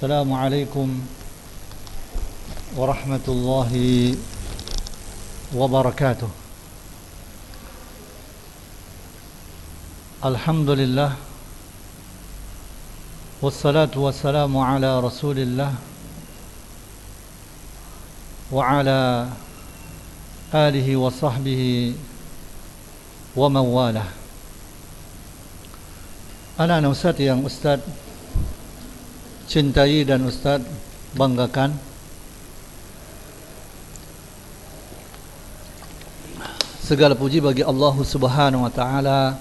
السلام عليكم ورحمة الله وبركاته. الحمد لله والصلاة والسلام على رسول الله وعلى آله وصحبه ومن والاه. Anak-anak Ustaz yang Ustaz cintai dan Ustaz banggakan, segala puji bagi Allah Subhanahu wa taala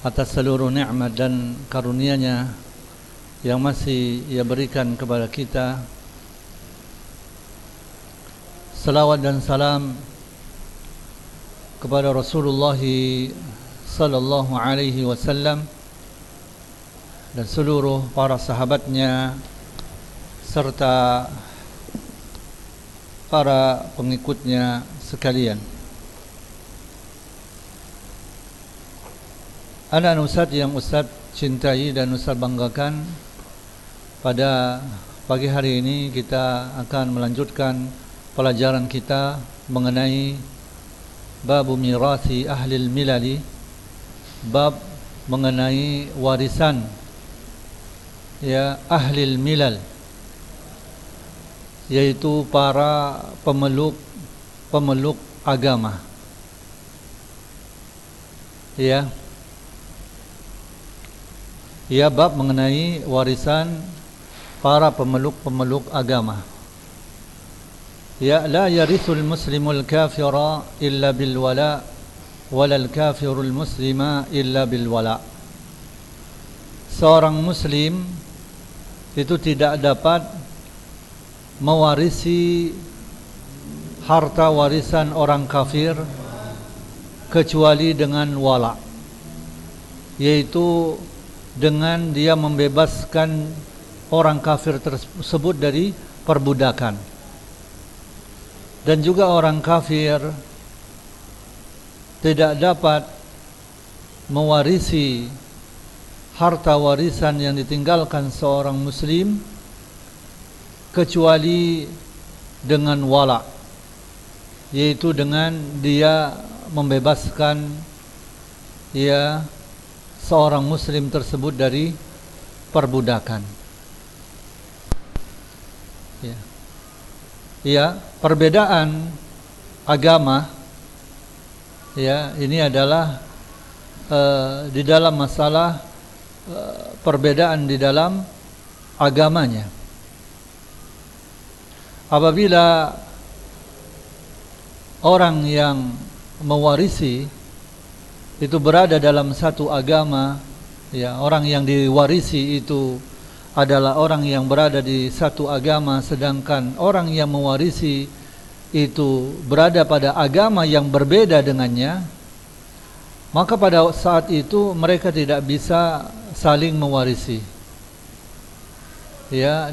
atas seluruh nikmat dan karunia-Nya yang masih Ia berikan kepada kita. Salawat dan salam kepada Rasulullah sallallahu alaihi wasallam dan seluruh para sahabatnya serta para pengikutnya sekalian. Anak-anak Ustaz yang Ustaz cintai dan Ustaz banggakan, pada pagi hari ini kita akan melanjutkan pelajaran kita mengenai bab mirasi ahlil milali, bab mengenai warisan ahlil milal, yaitu para pemeluk agama. Bab mengenai warisan para pemeluk agama. La yarithul muslimul kafira illa bil wala walal kafirul muslima illa bil wala. Seorang muslim itu tidak dapat mewarisi harta warisan orang kafir kecuali dengan wala, yaitu dengan dia membebaskan orang kafir tersebut dari perbudakan. Dan juga orang kafir tidak dapat mewarisi harta warisan yang ditinggalkan seorang muslim kecuali dengan wala, yaitu dengan dia membebaskan seorang muslim tersebut dari perbudakan. Perbedaan agama ini adalah di dalam masalah perbedaan di dalam agamanya. Apabila orang yang mewarisi itu berada dalam satu agama, orang yang diwarisi itu adalah orang yang berada di satu agama, sedangkan orang yang mewarisi itu berada pada agama yang berbeda dengannya, maka pada saat itu mereka tidak bisa saling mewarisi.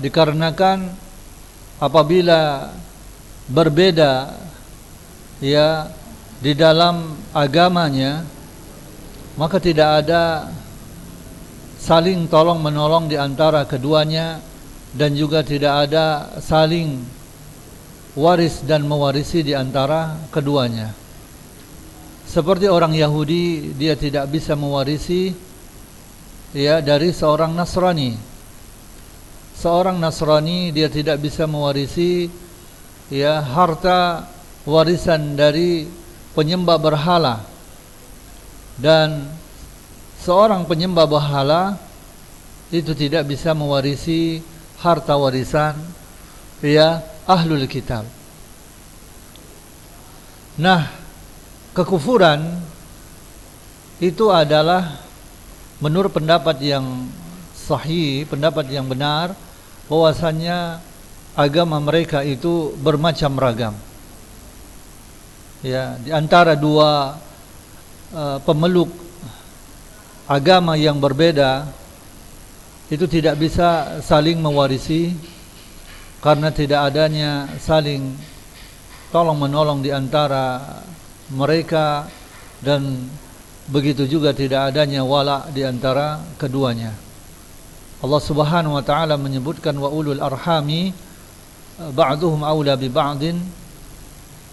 Dikarenakan apabila berbeda di dalam agamanya, maka tidak ada saling tolong menolong di antara keduanya, dan juga tidak ada saling waris dan mewarisi di antara keduanya. Seperti orang Yahudi, dia tidak bisa mewarisi dari seorang Nasrani. Seorang Nasrani dia tidak bisa mewarisi harta warisan dari penyembah berhala, dan seorang penyembah berhala itu tidak bisa mewarisi harta warisan ahlul kitab. Nah, kekufuran itu adalah menurut pendapat yang sahih, pendapat yang benar, bahwasannya agama mereka itu bermacam ragam. Di antara dua pemeluk agama yang berbeda itu tidak bisa saling mewarisi, karena tidak adanya saling tolong menolong di antara mereka, dan begitu juga tidak adanya wala di antara keduanya. Allah Subhanahu wa taala menyebutkan wa ulul arhami ba'duhum aula bi ba'din,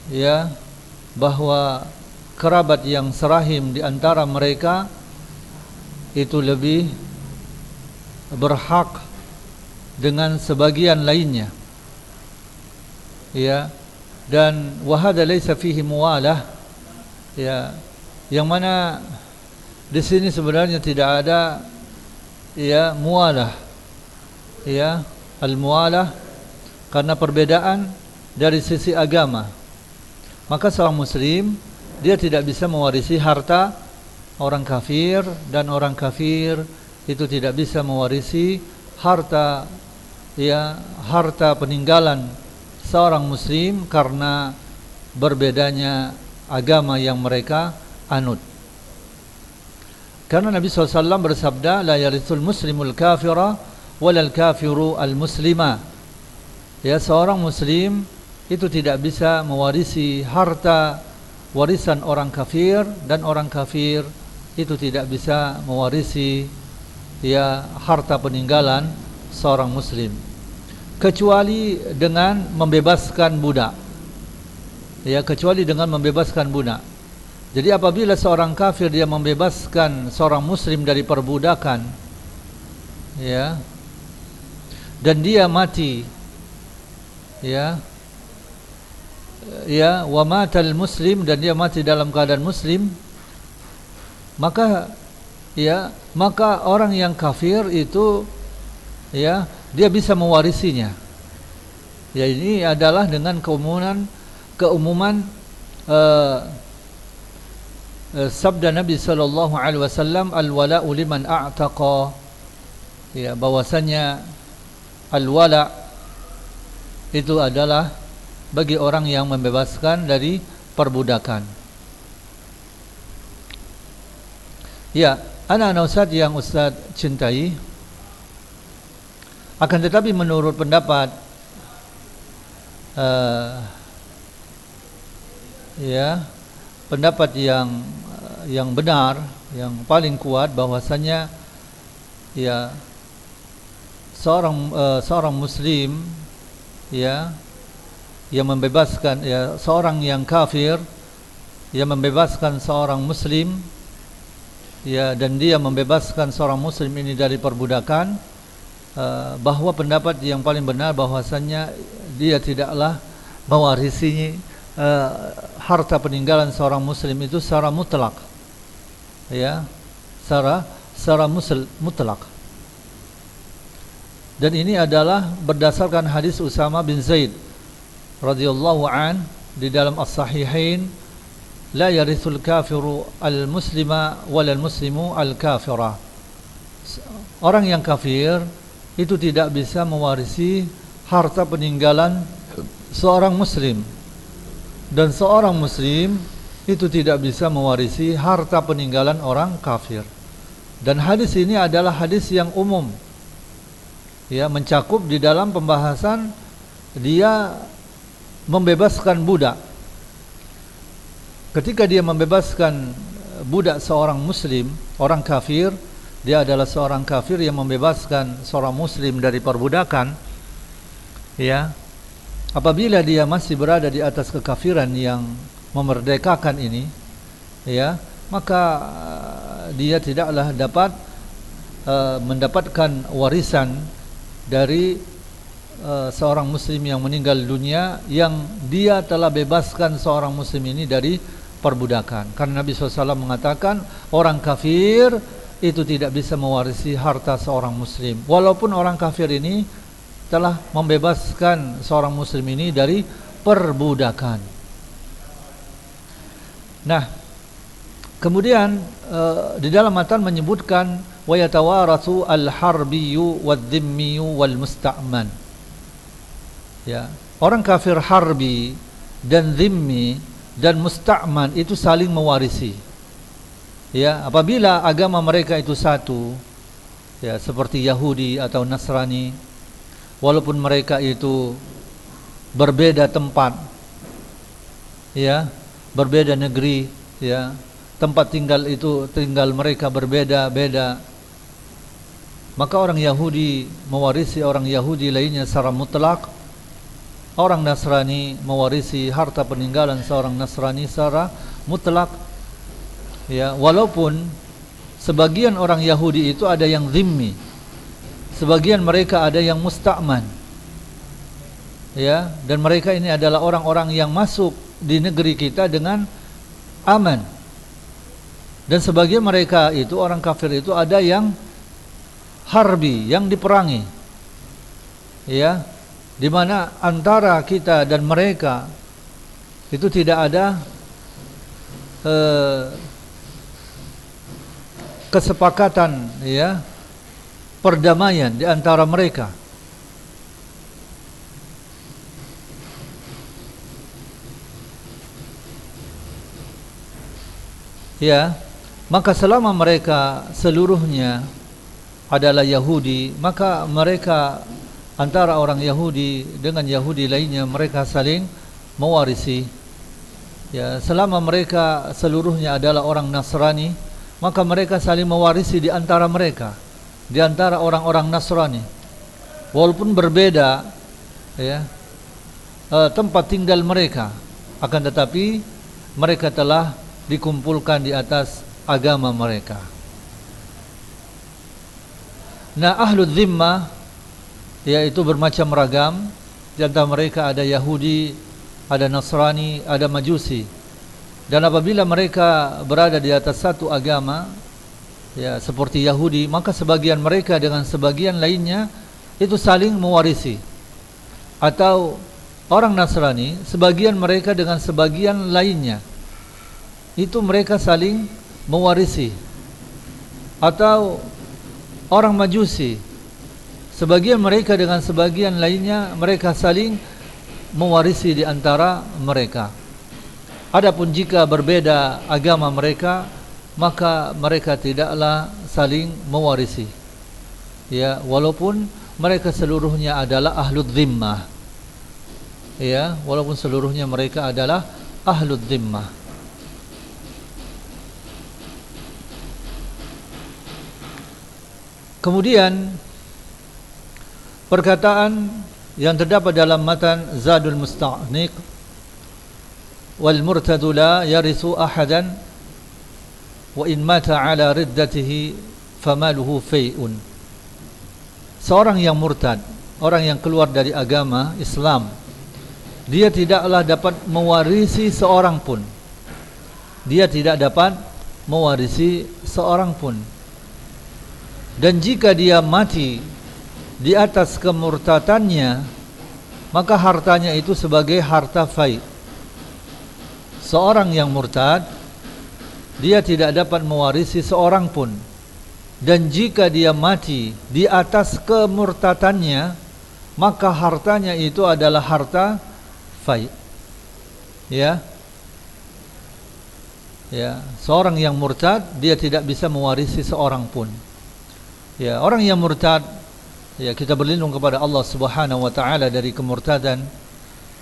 ya, bahwa kerabat yang serahim di antara mereka itu lebih berhak dengan sebagian lainnya, ya. Dan wahada laisa fihi muwalah, ya, yang mana di sini sebenarnya tidak ada, ya, muwalah, ya, al-muwalah, karena perbedaan dari sisi agama. Maka seorang muslim dia tidak bisa mewarisi harta orang kafir, dan orang kafir itu tidak bisa mewarisi harta, ya, harta peninggalan seorang muslim karena berbedanya agama yang mereka anut. Karena Nabi SAW bersabda, la yarithul muslimul kafira walal kafiru al muslima. Ya, seorang muslim itu tidak bisa mewarisi harta warisan orang kafir, dan orang kafir itu tidak bisa mewarisi, ya, harta peninggalan seorang muslim, kecuali dengan membebaskan budak, ya, kecuali dengan membebaskan budak. Jadi apabila seorang kafir dia membebaskan seorang muslim dari perbudakan, ya, dan dia mati, ya, ya, wa matal muslim, dan dia mati dalam keadaan muslim, maka, ya, maka orang yang kafir itu, ya, dia bisa mewarisinya. Ya, ini adalah dengan keumuman sabda Nabi sallallahu alaihi wasallam, al-wala'u liman a'taqa, ya, bahwasanya al-wala' itu adalah bagi orang yang membebaskan dari perbudakan. Ya, anak-anak Ustaz yang Ustaz cintai, akan tetapi menurut pendapat ya, pendapat yang benar, yang paling kuat, bahwasanya, ya, seorang muslim, ya, yang membebaskan, ya, seorang yang kafir yang membebaskan seorang muslim, ya, dan dia membebaskan seorang muslim ini dari perbudakan, bahwa pendapat yang paling benar bahwasanya dia tidaklah mewarisi harta peninggalan seorang muslim itu secara mutlak, ya, secara mutlak. Dan ini adalah berdasarkan hadis Usama bin Zaid radhiyallahu an di dalam as-sahihain, la yarithul kafiru al-muslima wal muslimu al-kafira. Orang yang kafir itu tidak bisa mewarisi harta peninggalan seorang muslim, dan seorang muslim itu tidak bisa mewarisi harta peninggalan orang kafir. Dan hadis ini adalah hadis yang umum, ya, mencakup di dalam pembahasan dia membebaskan budak. Ketika dia membebaskan budak seorang muslim, orang kafir, dia adalah seorang kafir yang membebaskan seorang muslim dari perbudakan, ya. Apabila dia masih berada di atas kekafiran yang memerdekakan ini, ya, maka dia tidaklah dapat mendapatkan warisan dari seorang muslim yang meninggal dunia yang dia telah bebaskan seorang muslim ini dari perbudakan. Karena Nabi SAW mengatakan orang kafir itu tidak bisa mewarisi harta seorang muslim, walaupun orang kafir ini telah membebaskan seorang muslim ini dari perbudakan. Nah, kemudian di dalam matan menyebutkan wa yatawaratsu al-harbiyyu wadh-dhimmiyyu wal musta'man. Ya, orang kafir harbi dan dhimmi dan musta'man itu saling mewarisi. Ya, apabila agama mereka itu satu, ya, seperti Yahudi atau Nasrani, walaupun mereka itu berbeda tempat, ya, berbeda negeri, ya, tempat tinggal mereka berbeda-beda, maka orang Yahudi mewarisi orang Yahudi lainnya secara mutlak, orang Nasrani mewarisi harta peninggalan seorang Nasrani secara mutlak. Ya, walaupun sebagian orang Yahudi itu ada yang zimmi, sebagian mereka ada yang musta'man. Ya, dan mereka ini adalah orang-orang yang masuk di negeri kita dengan aman. Dan sebagian mereka itu orang kafir itu ada yang harbi, yang diperangi. Ya, di mana antara kita dan mereka itu tidak ada kesepakatan, ya, perdamaian di antara mereka. Ya, maka selama mereka seluruhnya adalah Yahudi, maka mereka antara orang Yahudi dengan Yahudi lainnya mereka saling mewarisi. Ya, selama mereka seluruhnya adalah orang Nasrani, maka mereka saling mewarisi di antara mereka, di antara orang-orang Nasrani. Walaupun berbeda, ya, tempat tinggal mereka, akan tetapi mereka telah dikumpulkan di atas agama mereka. Nah, ahlul zimmah yaitu bermacam ragam. Di antara mereka ada Yahudi, ada Nasrani, ada Majusi. Dan apabila mereka berada di atas satu agama, ya, seperti Yahudi, maka sebagian mereka dengan sebagian lainnya itu saling mewarisi. Atau orang Nasrani, sebagian mereka dengan sebagian lainnya itu mereka saling mewarisi. Atau orang Majusi, sebagian mereka dengan sebagian lainnya mereka saling mewarisi di antara mereka. Adapun jika berbeda agama mereka, maka mereka tidaklah saling mewarisi. Ya, walaupun mereka seluruhnya adalah ahlul zimmah. Ya, walaupun seluruhnya mereka adalah ahlul zimmah. Kemudian perkataan yang terdapat dalam matan Zadul Musta'niq, wal murtadu la yarisu ahadan wa in mata ala riddatihi famaluhu fai'un. Seorang yang murtad, orang yang keluar dari agama Islam, dia tidaklah dapat mewarisi seorang pun. Dia tidak dapat mewarisi seorang pun. Dan jika dia mati di atas kemurtadannya, maka hartanya itu sebagai harta fai'. Seorang yang murtad, dia tidak dapat mewarisi seorang pun. Dan jika dia mati di atas kemurtadannya, maka hartanya itu adalah harta fai'. Ya. Ya, seorang yang murtad dia tidak bisa mewarisi seorang pun. Ya, orang yang murtad, ya, kita berlindung kepada Allah Subhanahu wa taala dari kemurtadan.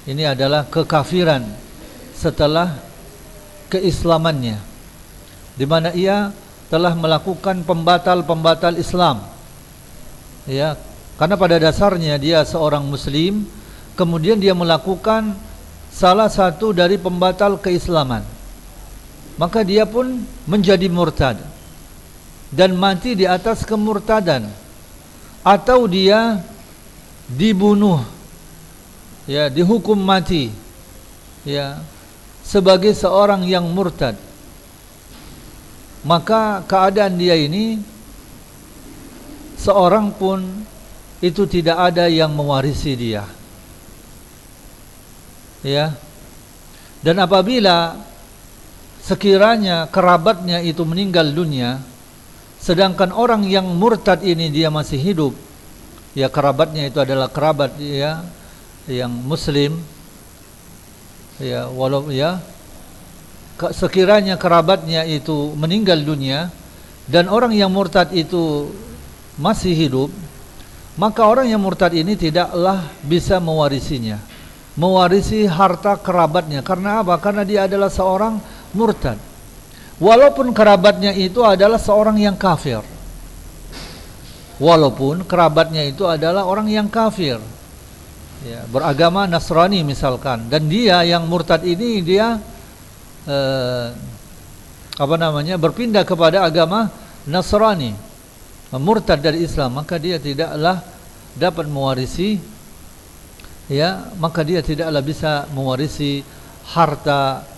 Ini adalah kekafiran setelah keislamannya, di mana ia telah melakukan pembatal-pembatal Islam. Ya, karena pada dasarnya dia seorang muslim, kemudian dia melakukan salah satu dari pembatal keislaman, maka dia pun menjadi murtad dan mati di atas kemurtadan, atau dia dibunuh, ya, dihukum mati, ya, sebagai seorang yang murtad. Maka keadaan dia ini, seorang pun itu tidak ada yang mewarisi dia. Ya. Dan apabila sekiranya kerabatnya itu meninggal dunia, sedangkan orang yang murtad ini dia masih hidup, ya, kerabatnya itu adalah kerabat, ya, yang muslim, ya, walau, ya, sekiranya kerabatnya itu meninggal dunia dan orang yang murtad itu masih hidup, maka orang yang murtad ini tidaklah bisa mewarisinya, mewarisi harta kerabatnya. Karena apa? Karena dia adalah seorang murtad, walaupun kerabatnya itu adalah seorang yang kafir. walaupun kerabatnya itu adalah orang yang kafir, ya, beragama Nasrani misalkan, dan dia yang murtad ini dia berpindah kepada agama Nasrani, murtad dari Islam, maka dia tidaklah dapat mewarisi, ya, maka dia tidaklah bisa mewarisi harta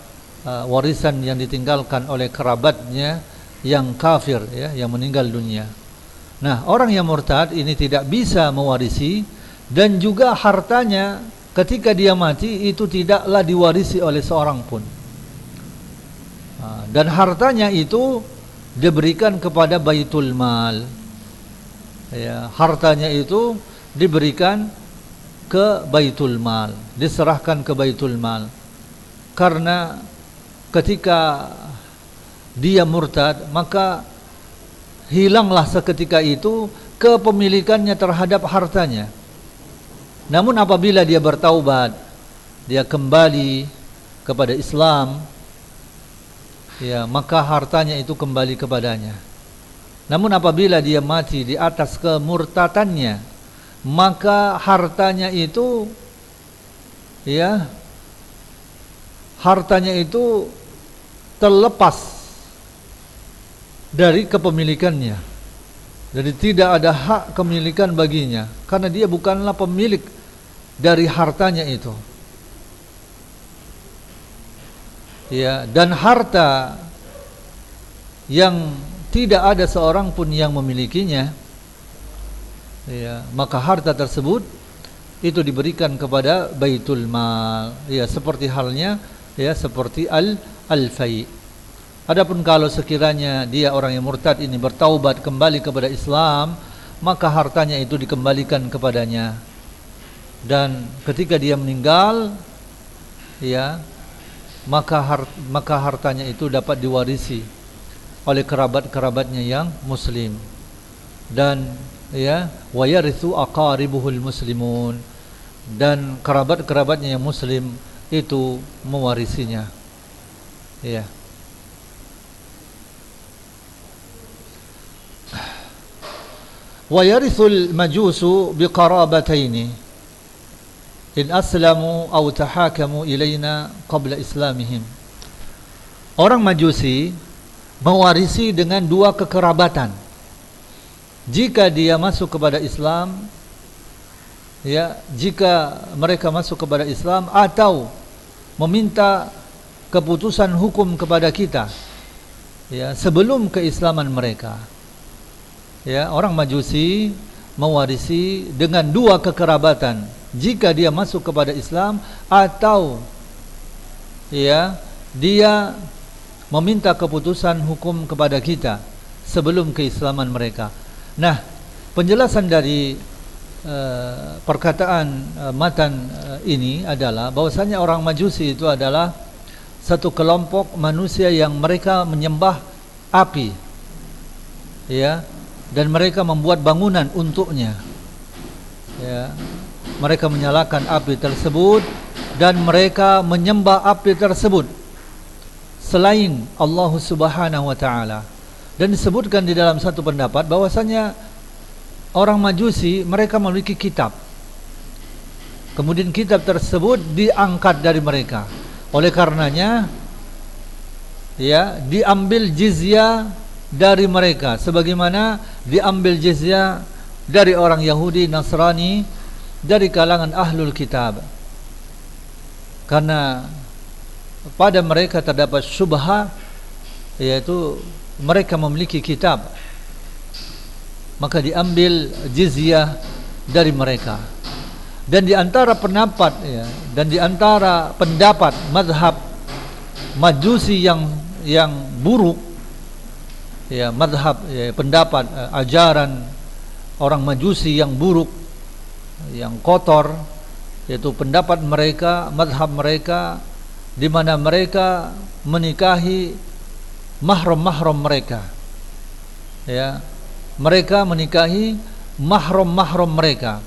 warisan yang ditinggalkan oleh kerabatnya yang kafir, ya, yang meninggal dunia. Nah, orang yang murtad ini tidak bisa mewarisi, dan juga hartanya ketika dia mati itu tidaklah diwarisi oleh seorang pun. Dan hartanya itu diberikan kepada Baitul Mal. Ya, hartanya itu diberikan ke Baitul Mal, diserahkan ke Baitul Mal. Karena ketika dia murtad, maka hilanglah seketika itu kepemilikannya terhadap hartanya. Namun apabila dia bertaubat, dia kembali kepada Islam, ya, maka hartanya itu kembali kepadanya. Namun apabila dia mati di atas kemurtadannya, maka hartanya itu, ya, hartanya itu terlepas dari kepemilikannya. Jadi tidak ada hak kepemilikan baginya, karena dia bukanlah pemilik dari hartanya itu. Ya, dan harta yang tidak ada seorang pun yang memilikinya, ya, maka harta tersebut itu diberikan kepada Baitul Mal, ya, seperti halnya, ya, seperti al-fai. Adapun kalau sekiranya dia orang yang murtad ini bertaubat kembali kepada Islam, maka hartanya itu dikembalikan kepadanya. Dan ketika dia meninggal, ya, maka hartanya itu dapat diwarisi oleh kerabat-kerabatnya yang muslim. Dan, ya, wa yarithu aqaribuhul muslimun, dan kerabat-kerabatnya yang muslim itu mewarisinya. Ya. Wa yarithul majusu biqarabataini in aslamu aw tahakamu ilaina qabla islamihim. Orang Majusi mewarisi dengan dua kekerabatan. Jika dia masuk kepada Islam, ya, jika mereka masuk kepada Islam atau meminta keputusan hukum kepada kita, ya, sebelum keislaman mereka. Ya, orang Majusi mewarisi dengan dua kekerabatan. Jika dia masuk kepada Islam atau, ya, dia meminta keputusan hukum kepada kita sebelum keislaman mereka. Nah, penjelasan dari perkataan matan ini adalah bahwasanya orang Majusi itu adalah satu kelompok manusia yang mereka menyembah api, ya, dan mereka membuat bangunan untuknya, ya, mereka menyalakan api tersebut dan mereka menyembah api tersebut selain Allah Subhanahu wa taala. Dan disebutkan di dalam satu pendapat bahwasanya orang Majusi mereka memiliki kitab, kemudian kitab tersebut diangkat dari mereka. Oleh karenanya, ya, diambil jizyah dari mereka sebagaimana diambil jizyah dari orang Yahudi, Nasrani, dari kalangan ahlul kitab. Karena pada mereka terdapat syubhah, yaitu mereka memiliki kitab, maka diambil jizyah dari mereka. Dan di antara pendapat, ya, dan di antara pendapat mazhab Majusi yang buruk, ya, mazhab, ya, pendapat ajaran orang Majusi yang buruk, yang kotor, yaitu pendapat mereka, mazhab mereka, di mana mereka menikahi mahram-mahram mereka, ya, mereka menikahi mahram-mahram mereka,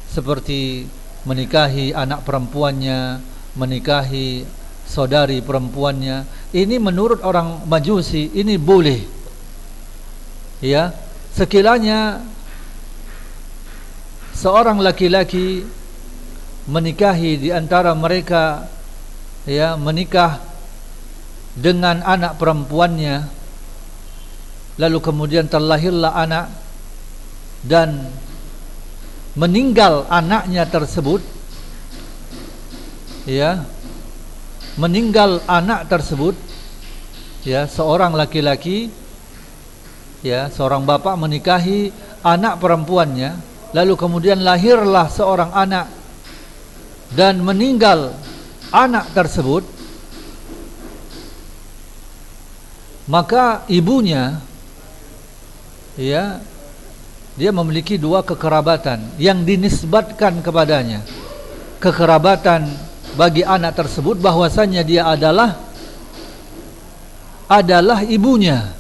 seperti menikahi anak perempuannya, menikahi saudari perempuannya. Ini menurut orang Majusi ini boleh, ya, sekiranya seorang laki-laki menikahi di antara mereka, ya, menikah dengan anak perempuannya, lalu kemudian terlahirlah anak dan meninggal anaknya tersebut, ya, meninggal anak tersebut, ya, seorang laki-laki, ya, seorang bapak menikahi anak perempuannya, lalu kemudian lahirlah seorang anak dan meninggal anak tersebut, maka ibunya, ya, dia memiliki dua kekerabatan yang dinisbatkan kepadanya. Kekerabatan bagi anak tersebut bahwasanya dia adalah ibunya,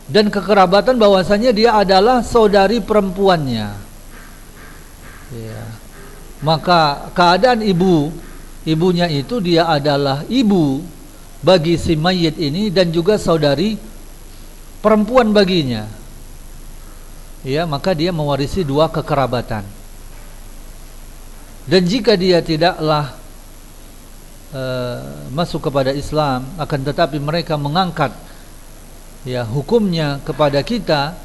dan kekerabatan bahwasanya dia adalah saudari perempuannya, ya. Maka keadaan ibunya itu dia adalah ibu bagi si mayit ini dan juga saudari perempuan baginya, ya, maka dia mewarisi dua kekerabatan. Dan jika dia tidaklah masuk kepada Islam, akan tetapi mereka mengangkat, ya, hukumnya kepada kita,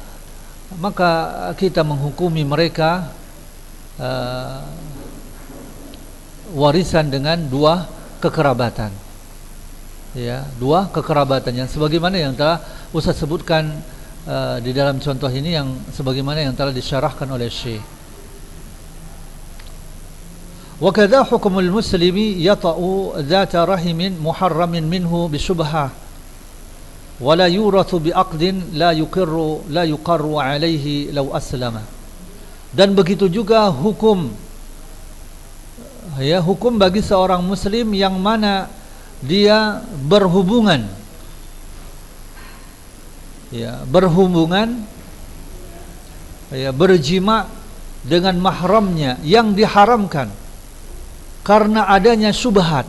maka kita menghukumi mereka warisan dengan dua kekerabatan, ya, dua kekerabatan yang sebagaimana yang telah Ustaz sebutkan di dalam contoh ini, yang sebagaimana yang telah disyarahkan oleh Syekh. Wa kadza hukmul muslimi yata'u dzata rahimin muharramin minhu bisyubhah wa la yurathu bi'aqdin la yuqarru alaihi law aslama. Dan begitu juga hukum, ya, hukum bagi seorang muslim yang mana dia berhubungan, ya, ya, berjima dengan mahramnya yang diharamkan karena adanya syubhat,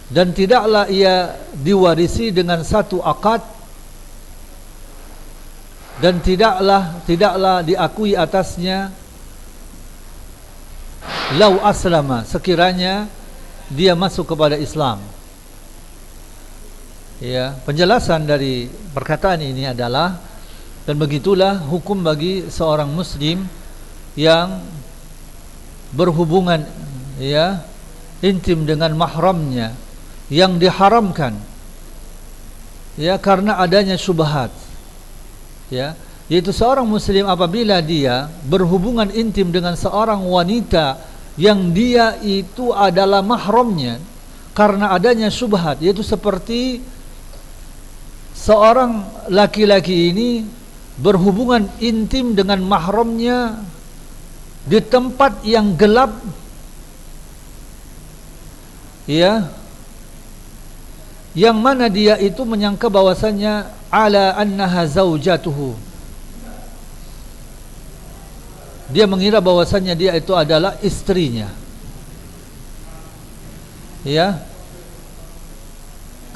dan tidaklah ia diwarisi dengan satu akad, dan tidaklah diakui atasnya lau aslama, sekiranya dia masuk kepada Islam. Ya, penjelasan dari perkataan ini adalah, dan begitulah hukum bagi seorang muslim yang berhubungan, ya, intim dengan mahramnya yang diharamkan, ya, karena adanya syubhat, ya, yaitu seorang muslim apabila dia berhubungan intim dengan seorang wanita yang dia itu adalah mahramnya karena adanya syubhat, yaitu seperti seorang laki-laki ini berhubungan intim dengan mahramnya di tempat yang gelap, ya, yang mana dia itu menyangka bahwasanya ala annaha zaujatuhu, dia mengira bahwasanya dia itu adalah istrinya, ya,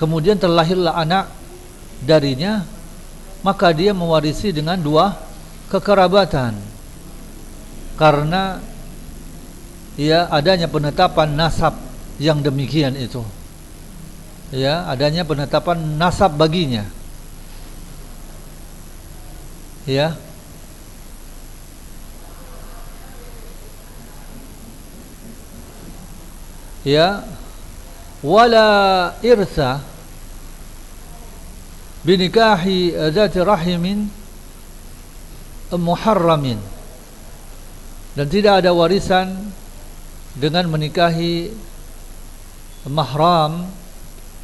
kemudian terlahirlah anak darinya, maka dia mewarisi dengan dua kekerabatan karena, ya, adanya penetapan nasab yang demikian itu, ya, adanya penetapan nasab baginya, ya. Ya, wala irsa binikahi dzati rahimin muharramin, dan tidak ada warisan dengan menikahi mahram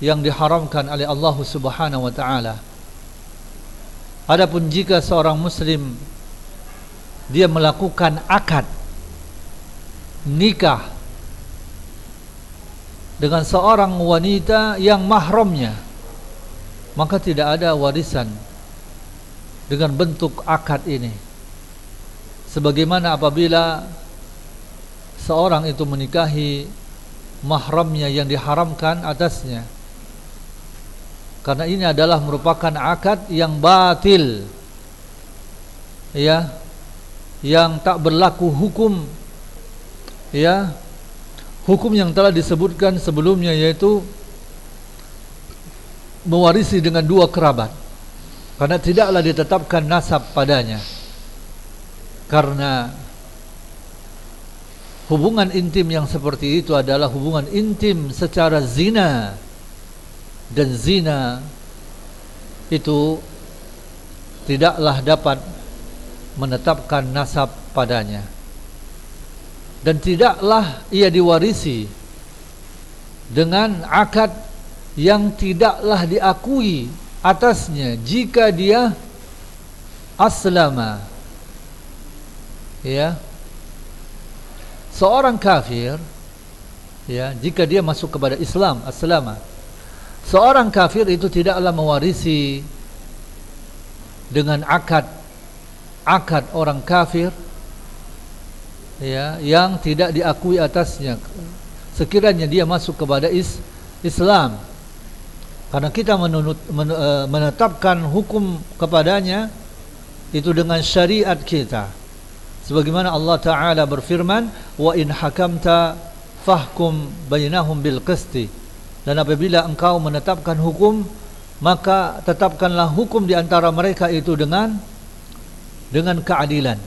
yang diharamkan oleh Allah Subhanahu wa taala. Adapun jika seorang muslim dia melakukan akad nikah dengan seorang wanita yang mahramnya, maka tidak ada warisan dengan bentuk akad ini. Sebagaimana apabila seorang itu menikahi mahramnya yang diharamkan atasnya, karena ini adalah merupakan akad yang batil, ya, yang tak berlaku hukum, ya, hukum yang telah disebutkan sebelumnya, yaitu mewarisi dengan dua kerabat, karena tidaklah ditetapkan nasab padanya, karena hubungan intim yang seperti itu adalah hubungan intim secara zina, dan zina itu tidaklah dapat menetapkan nasab padanya, dan tidaklah ia diwarisi dengan akad yang tidaklah diakui atasnya jika dia aslama, ya. Seorang kafir, ya, jika dia masuk kepada Islam, aslama, seorang kafir itu tidaklah mewarisi dengan akad orang kafir, ya, yang tidak diakui atasnya sekiranya dia masuk kepada Islam, karena kita menetapkan hukum kepadanya itu dengan syariat kita, sebagaimana Allah Ta'ala berfirman, wa in hakamta fahkum bainahum bil qisti, dan apabila engkau menetapkan hukum, maka tetapkanlah hukum di antara mereka itu dengan keadilan.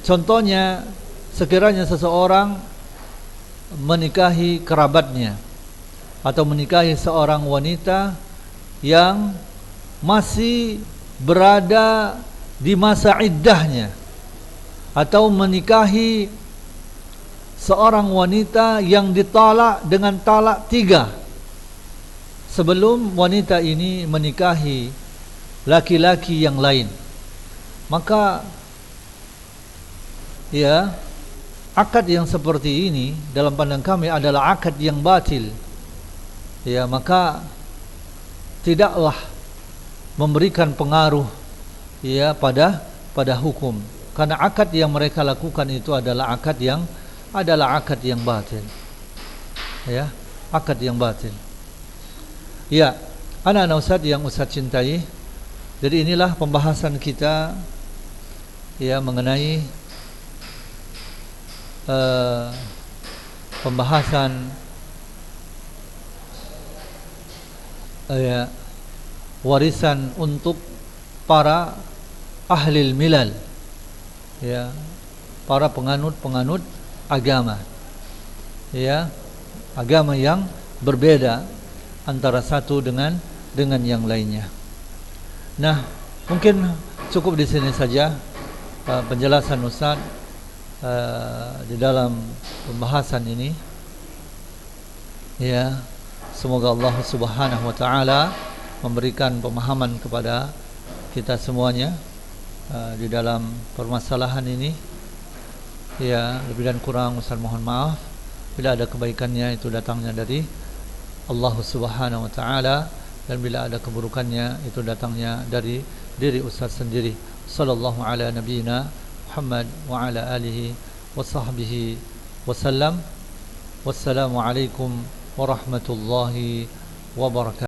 Contohnya, sekiranya seseorang menikahi kerabatnya atau menikahi seorang wanita yang masih berada di masa iddahnya, atau menikahi seorang wanita yang ditalak dengan talak 3 sebelum wanita ini menikahi laki-laki yang lain, maka, ya, akad yang seperti ini dalam pandang kami adalah akad yang batil, ya. Maka tidaklah memberikan pengaruh, ya, pada hukum, karena akad yang mereka lakukan itu adalah akad yang batil, ya, akad yang batil. Ya, anak-anak Ustaz yang Ustaz cintai, jadi inilah pembahasan kita, ya, mengenai pembahasan ya, warisan untuk para ahli milal, ya, para penganut agama, ya, agama yang berbeda antara satu dengan yang lainnya. Nah, mungkin cukup di sini saja penjelasan Ustaz di dalam pembahasan ini, ya. Semoga Allah Subhanahu wa taala memberikan pemahaman kepada kita semuanya di dalam permasalahan ini, ya. Lebih dan kurang Ustaz mohon maaf. Bila ada kebaikannya itu datangnya dari Allah Subhanahu wa taala, dan bila ada keburukannya itu datangnya dari diri Ustaz sendiri. Sallallahu ala nabiyyina Muhammad wa ala alihi wa sahbihi wasallam. Wassalamu alaikum warahmatullahi wabarakatuh.